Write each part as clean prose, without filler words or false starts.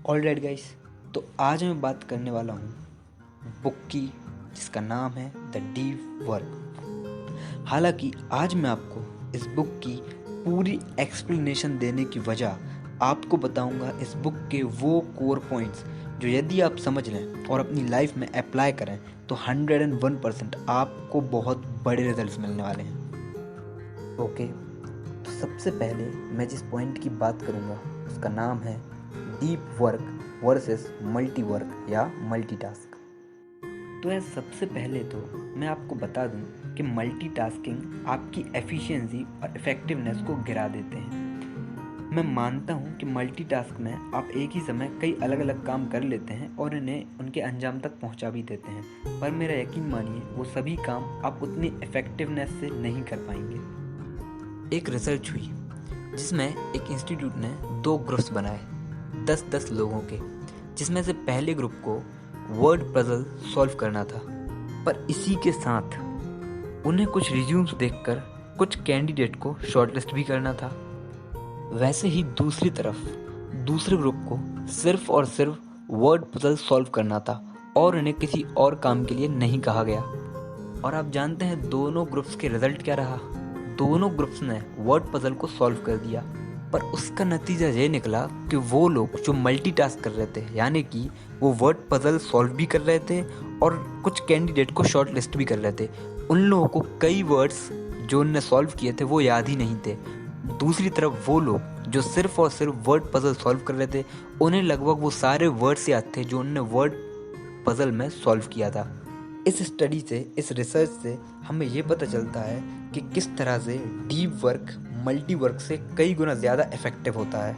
Alright guys, तो आज मैं बात करने वाला हूँ बुक की जिसका नाम है द डीप वर्क। हालांकि आज मैं आपको इस बुक की पूरी एक्सप्लेनेशन देने की वजह आपको बताऊंगा इस बुक के वो कोर पॉइंट्स जो यदि आप समझ लें और अपनी लाइफ में अप्लाई करें तो 101% आपको बहुत बड़े रिजल्ट्स मिलने वाले हैं। ओके, तो सबसे पहले मैं जिस पॉइंट की बात करूंगा उसका नाम है deep work versus multi work या मल्टीटास्क। तो यार सबसे पहले तो मैं आपको बता दूं कि मल्टीटास्किंग आपकी एफिशिएंसी और इफ़ेक्टिवनेस को गिरा देते हैं। मैं मानता हूं कि मल्टीटास्क में आप एक ही समय कई अलग अलग काम कर लेते हैं और इन्हें उनके अंजाम तक पहुंचा भी देते हैं, पर मेरा यकीन मानिए वो सभी काम आप उतनी इफ़ेक्टिवनेस से नहीं कर पाएंगे। एक रिसर्च हुई जिसमें एक इंस्टीट्यूट ने 2 ग्रुप्स बनाए 10-10 लोगों के, जिसमें से पहले ग्रुप को वर्ड पजल सॉल्व करना था, पर इसी के साथ उन्हें कुछ रिज्यूम्स देखकर कुछ कैंडिडेट को शॉर्टलिस्ट भी करना था। वैसे ही दूसरी तरफ दूसरे ग्रुप को सिर्फ और सिर्फ वर्ड पजल सॉल्व करना था और उन्हें किसी और काम के लिए नहीं कहा गया। और आप जानते हैं दोनों ग्रुप्स के रिजल्ट क्या रहा? दोनों ग्रुप्स ने वर्ड पजल को सॉल्व कर दिया, पर उसका नतीजा ये निकला कि वो लोग जो मल्टीटास्क कर रहे थे, यानी कि वो वर्ड पजल सॉल्व भी कर रहे थे और कुछ कैंडिडेट को शॉर्ट लिस्ट भी कर रहे थे, उन लोगों को कई वर्ड्स जो उनने सॉल्व किए थे वो याद ही नहीं थे। दूसरी तरफ वो लोग जो सिर्फ और सिर्फ वर्ड पजल सॉल्व कर रहे थे, उन्हें लगभग वो सारे वर्ड्स याद थे जो उन्होंने वर्ड पजल में सॉल्व किया था। इस स्टडी से, इस रिसर्च से हमें ये पता चलता है कि किस तरह से डीप वर्क मल्टी वर्क से कई गुना ज़्यादा इफेक्टिव होता है।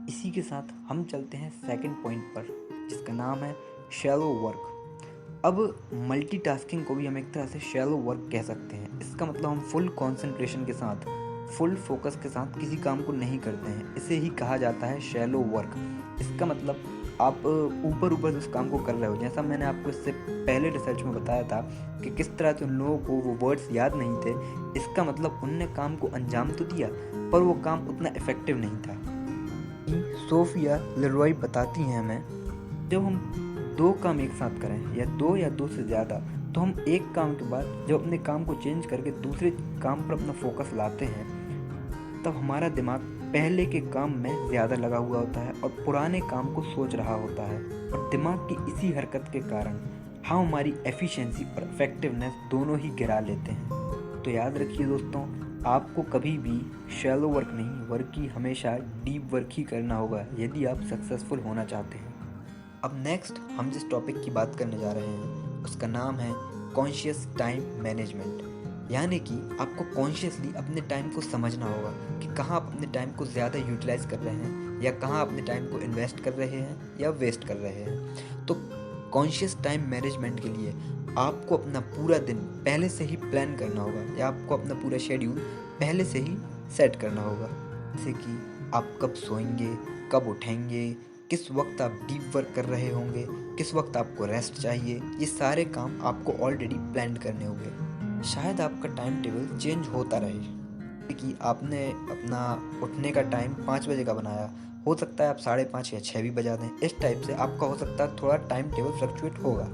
इसी के साथ हम चलते हैं सेकंड पॉइंट पर, जिसका नाम है शैलो वर्क। अब मल्टीटास्किंग को भी हम एक तरह से शैलो वर्क कह सकते हैं। इसका मतलब हम फुल कंसंट्रेशन के साथ, फुल फोकस के साथ किसी काम को नहीं करते हैं, इसे ही कहा जाता है शैलो वर्क। इसका मतलब आप ऊपर ऊपर उस काम को कर रहे हो। जैसा मैंने आपको इससे पहले रिसर्च में बताया था कि किस तरह से उन लोगों को वो वर्ड्स याद नहीं थे, इसका मतलब उनने काम को अंजाम तो दिया पर वो काम उतना इफेक्टिव नहीं था। सोफिया लेरॉय बताती हैं हमें, जब हम 2 काम एक साथ करें या 2 या 2 से ज़्यादा, तो हम एक काम के बाद जब अपने काम को चेंज करके दूसरे काम पर अपना फोकस लाते हैं, तब हमारा दिमाग पहले के काम में ज़्यादा लगा हुआ होता है और पुराने काम को सोच रहा होता है। और दिमाग की इसी हरकत के कारण हम हमारी एफिशिएंसी और इफेक्टिवनेस दोनों ही गिरा लेते हैं। तो याद रखिए दोस्तों, आपको कभी भी शैलो वर्क नहीं, वर्क की हमेशा डीप वर्क ही करना होगा यदि आप सक्सेसफुल होना चाहते हैं। अब नेक्स्ट हम जिस टॉपिक की बात करने जा रहे हैं उसका नाम है कॉन्शियस टाइम मैनेजमेंट। यानी कि आपको कॉन्शियसली अपने टाइम को समझना होगा कि कहाँ आप अपने टाइम को ज़्यादा यूटिलाइज कर रहे हैं या कहाँ अपने टाइम को इन्वेस्ट कर रहे हैं या वेस्ट कर रहे हैं। तो कॉन्शियस टाइम मैनेजमेंट के लिए आपको अपना पूरा दिन पहले से ही प्लान करना होगा या आपको अपना पूरा शेड्यूल पहले से ही सेट करना होगा। जैसे कि आप कब सोएंगे, कब उठेंगे, किस वक्त आप डीप वर्क कर रहे होंगे, किस वक्त आपको रेस्ट चाहिए, ये सारे काम आपको ऑलरेडी प्लान करने होंगे। शायद आपका टाइम टेबल चेंज होता रहे कि आपने अपना उठने का टाइम 5 बजे का बनाया, हो सकता है आप 5:30 या 6 भी बजा दें। इस टाइप से आपका हो सकता है थोड़ा टाइम टेबल फ्लक्चुएट होगा।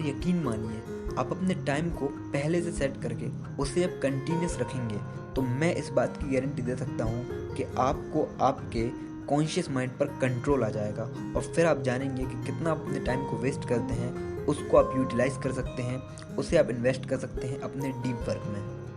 यकीन मानिए, आप अपने टाइम को पहले से सेट करके उसे आप कंटिन्यूस रखेंगे तो मैं इस बात की गारंटी दे सकता हूँ कि आपको आपके कॉन्शियस माइंड पर कंट्रोल आ जाएगा और फिर आप जानेंगे कि कितना आप अपने टाइम को वेस्ट करते हैं, उसको आप यूटिलाइज कर सकते हैं, उसे आप इन्वेस्ट कर सकते हैं अपने डीप वर्क में।